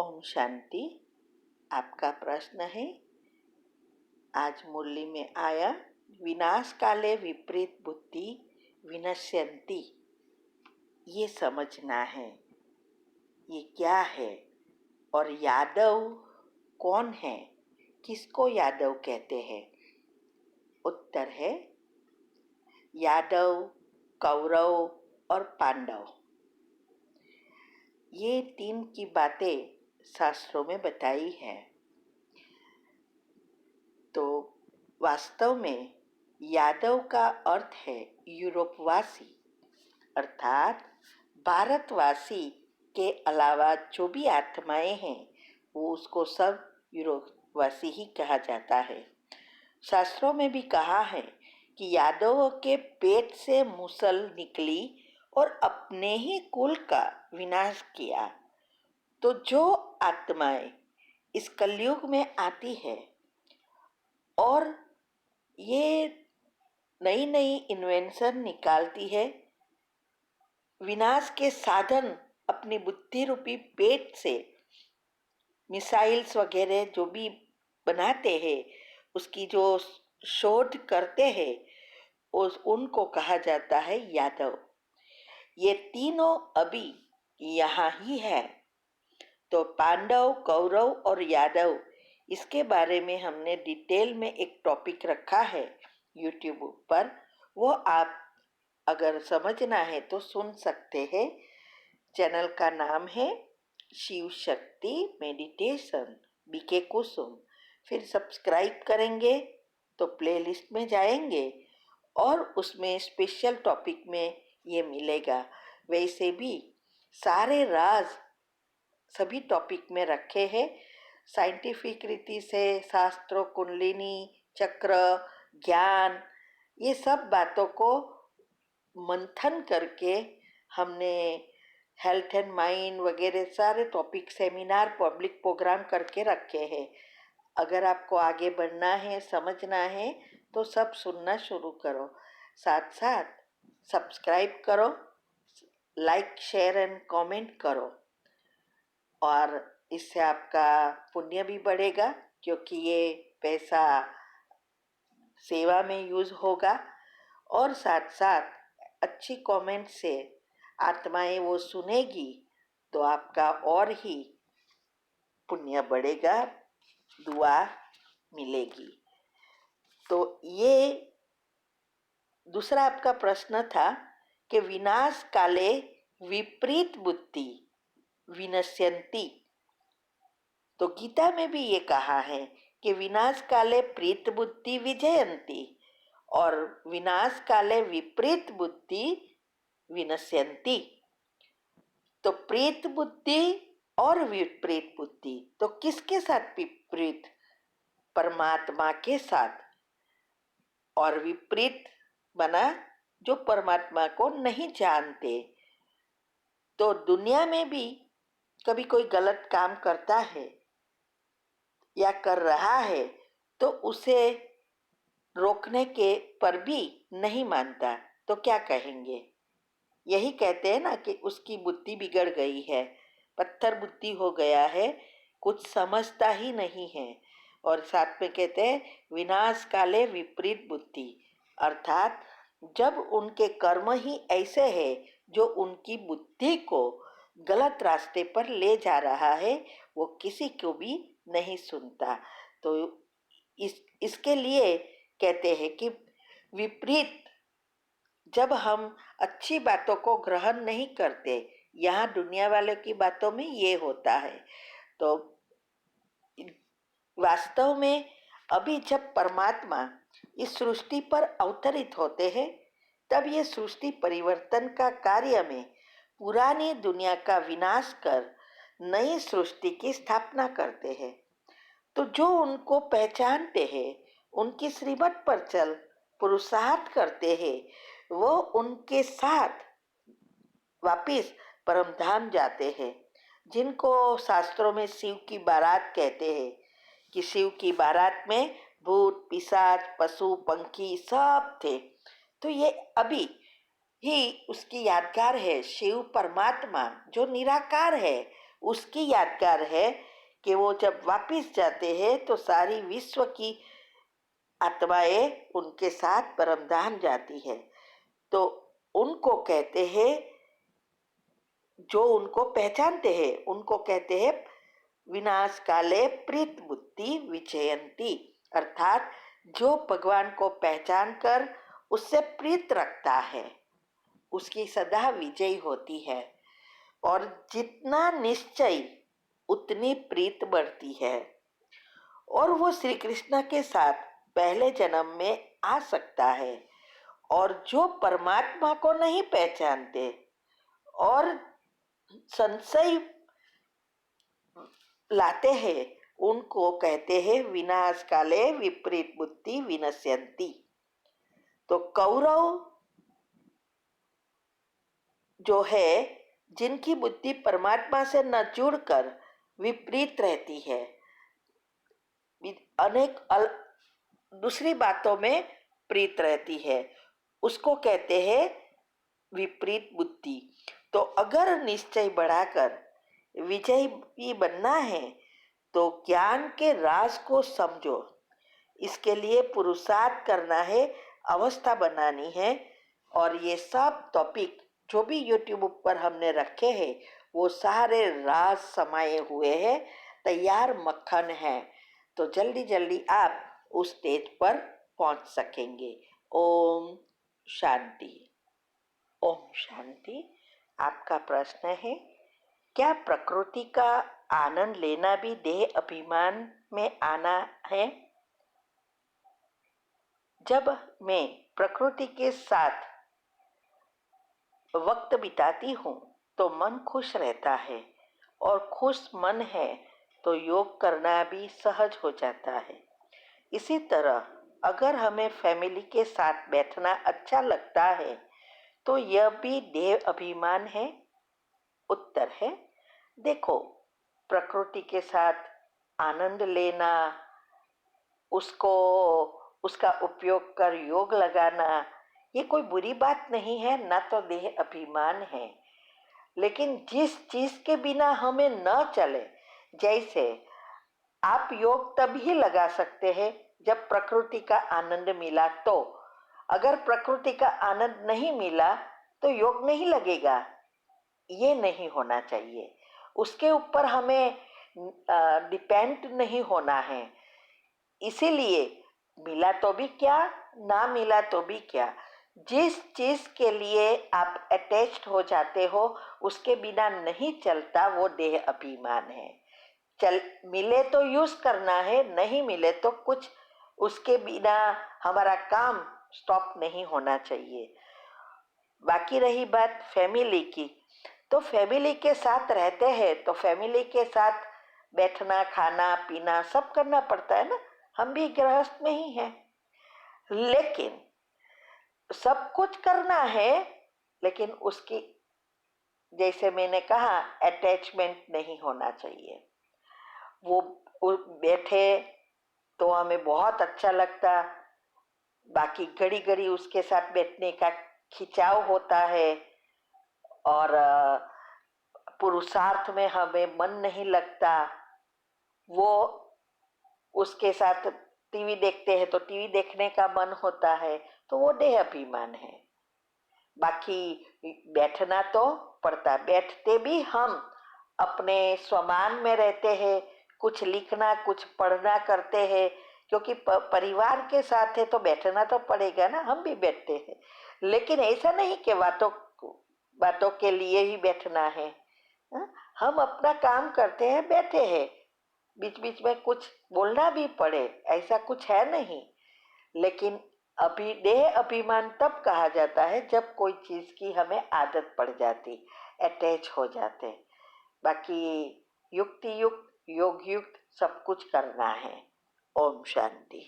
ओम शांति। आपका प्रश्न है, आज मुरली में आया, विनाश काले विपरीत बुद्धि विनश्यन्ति। ये समझना है ये क्या है और यादव कौन है, किसको यादव कहते हैं। उत्तर है, यादव, कौरव और पांडव। ये तीन की बातें शास्त्रों में बताई है। तो वास्तव में यादव का अर्थ है यूरोपवासी, अर्थात भारतवासी के अलावा जो भी आत्माएं हैं वो उसको सब यूरोपवासी ही कहा जाता है। शास्त्रों में भी कहा है कि यादवों के पेट से मूसल निकली और अपने ही कुल का विनाश किया। तो जो आत्माएं इस कलयुग में आती है और ये नई नई इन्वेंशन निकालती है, विनाश के साधन अपनी बुद्धि रूपी पेट से मिसाइल्स वगैरह जो भी बनाते हैं, उसकी जो शोध करते हैं, उनको कहा जाता है यादव। ये तीनों अभी यहाँ ही है। तो पांडव, कौरव और यादव, इसके बारे में हमने डिटेल में एक टॉपिक रखा है यूट्यूब पर। वो आप अगर समझना है तो सुन सकते हैं। चैनल का नाम है शिव शक्ति मेडिटेशन बीके कुसुम। फिर सब्सक्राइब करेंगे तो प्लेलिस्ट में जाएंगे और उसमें स्पेशल टॉपिक में ये मिलेगा। वैसे भी सारे राज सभी टॉपिक में रखे हैं। साइंटिफिक रीति से शास्त्रों, कुंडलिनी चक्र, ज्ञान, ये सब बातों को मंथन करके हमने हेल्थ एंड माइंड वगैरह सारे टॉपिक, सेमिनार, पब्लिक प्रोग्राम करके रखे हैं। अगर आपको आगे बढ़ना है, समझना है तो सब सुनना शुरू करो, साथ साथ सब्सक्राइब करो, लाइक, शेयर एंड कमेंट करो। और इससे आपका पुण्य भी बढ़ेगा, क्योंकि ये पैसा सेवा में यूज होगा। और साथ साथ अच्छी कमेंट से आत्माएं वो सुनेगी तो आपका और ही पुण्य बढ़ेगा, दुआ मिलेगी। तो ये दूसरा आपका प्रश्न था कि विनाश काले विपरीत बुद्धि विनश्यन्ति। तो गीता में भी ये कहा है कि विनाश काले प्रीत बुद्धि विजयन्ति और विनाश काले विपरीत बुद्धि विनश्यन्ति। तो प्रीत बुद्धि और विपरीत बुद्धि, तो किसके साथ विपरीत? परमात्मा के साथ। और विपरीत बना जो परमात्मा को नहीं जानते। तो दुनिया में भी कभी कोई गलत काम करता है या कर रहा है तो उसे रोकने के पर भी नहीं मानता, तो क्या कहेंगे? यही कहते हैं ना कि उसकी बुद्धि बिगड़ गई है, पत्थर बुद्धि हो गया है, कुछ समझता ही नहीं है। और साथ में कहते हैं विनाश काले विपरीत बुद्धि, अर्थात जब उनके कर्म ही ऐसे हैं जो उनकी बुद्धि को गलत रास्ते पर ले जा रहा है, वो किसी को भी नहीं सुनता। तो इसके लिए कहते हैं कि विपरीत, जब हम अच्छी बातों को ग्रहण नहीं करते, यहाँ दुनिया वालों की बातों में ये होता है। तो वास्तव में अभी जब परमात्मा इस सृष्टि पर अवतरित होते हैं, तब ये सृष्टि परिवर्तन का कार्य में पुरानी दुनिया का विनाश कर नई सृष्टि की स्थापना करते हैं। तो जो उनको पहचानते हैं, उनकी श्रीमत पर चल पुरुषार्थ करते हैं, वो उनके साथ वापिस परमधाम जाते हैं, जिनको शास्त्रों में शिव की बारात कहते हैं। कि शिव की बारात में भूत, पिशाच, पशु, पंखी सब थे। तो ये अभी ही उसकी यादगार है। शिव परमात्मा जो निराकार है, उसकी यादगार है कि वो जब वापिस जाते हैं तो सारी विश्व की आत्माएं उनके साथ परमधाम जाती है। तो उनको कहते हैं, जो उनको पहचानते हैं उनको कहते हैं विनाश काले प्रीत बुद्धि विजयंती, अर्थात जो भगवान को पहचान कर उससे प्रीत रखता है उसकी सदा विजयी होती है। और जितना निश्चय उतनी प्रीत बढ़ती है और वो श्री कृष्ण के साथ पहले जन्म में आ सकता है। और जो परमात्मा को नहीं पहचानते और संशय लाते हैं उनको कहते हैं विनाश काले विपरीत बुद्धि विनश्यंती। तो कौरव जो है, जिनकी बुद्धि परमात्मा से न जुड़कर विपरीत रहती है, अनेक दूसरी बातों में प्रीत रहती है, उसको कहते हैं विपरीत बुद्धि। तो अगर निश्चय बढ़ाकर विजयी बनना है तो ज्ञान के राज को समझो, इसके लिए पुरुषार्थ करना है, अवस्था बनानी है। और ये सब टॉपिक जो भी यूट्यूब पर हमने रखे हैं वो सारे राज समाये हुए हैं, तैयार मक्खन है। तो जल्दी जल्दी आप उस स्टेज पर पहुंच सकेंगे। ओम शांति। ओम शांति। आपका प्रश्न है, क्या प्रकृति का आनंद लेना भी देह अभिमान में आना है? जब मैं प्रकृति के साथ वक्त बिताती हूँ तो मन खुश रहता है, और खुश मन है तो योग करना भी सहज हो जाता है। इसी तरह अगर हमें फैमिली के साथ बैठना अच्छा लगता है तो यह भी देह अभिमान है? उत्तर है, देखो, प्रकृति के साथ आनंद लेना, उसको उसका उपयोग कर योग लगाना, ये कोई बुरी बात नहीं है, ना तो देह अभिमान है। लेकिन जिस चीज के बिना हमें न चले, जैसे आप योग तभी लगा सकते हैं जब प्रकृति का आनंद मिला, तो अगर प्रकृति का आनंद नहीं मिला तो योग नहीं लगेगा। ये नहीं होना चाहिए, उसके ऊपर हमें डिपेंड नहीं होना है। इसीलिए मिला तो भी क्या, ना मिला तो भी क्या, जिस चीज के लिए आप अटैच्ड हो जाते हो उसके बिना नहीं चलता, वो देह अभिमान है। मिले तो यूज करना है, नहीं मिले तो कुछ उसके बिना हमारा काम स्टॉप नहीं होना चाहिए। बाकी रही बात फैमिली की, तो फैमिली के साथ रहते हैं तो फैमिली के साथ बैठना, खाना पीना सब करना पड़ता है ना, हम भी गृहस्थ में ही हैं। लेकिन सब कुछ करना है, लेकिन उसकी, जैसे मैंने कहा, अटैचमेंट नहीं होना चाहिए। वो बैठे तो हमें बहुत अच्छा लगता, बाकी घड़ी घड़ी उसके साथ बैठने का खिंचाव होता है, और पुरुषार्थ में हमें मन नहीं लगता। वो उसके साथ टीवी देखते हैं तो टीवी देखने का मन होता है, तो वो देह अभिमान है। बाकी बैठना तो पड़ता, बैठते भी हम अपने स्वमान में रहते हैं, कुछ लिखना कुछ पढ़ना करते हैं, क्योंकि परिवार के साथ है तो बैठना तो पड़ेगा ना, हम भी बैठते हैं। लेकिन ऐसा नहीं कि बातों के लिए ही बैठना है। हम अपना काम करते हैं, बैठे हैं, बीच बीच में कुछ बोलना भी पड़े ऐसा कुछ है नहीं। लेकिन अभी देह अभिमान तब कहा जाता है जब कोई चीज की हमें आदत पड़ जाती, अटैच हो जाते। बाकी युक्ति युक्त योग युक्त सब कुछ करना है। ओम शांति।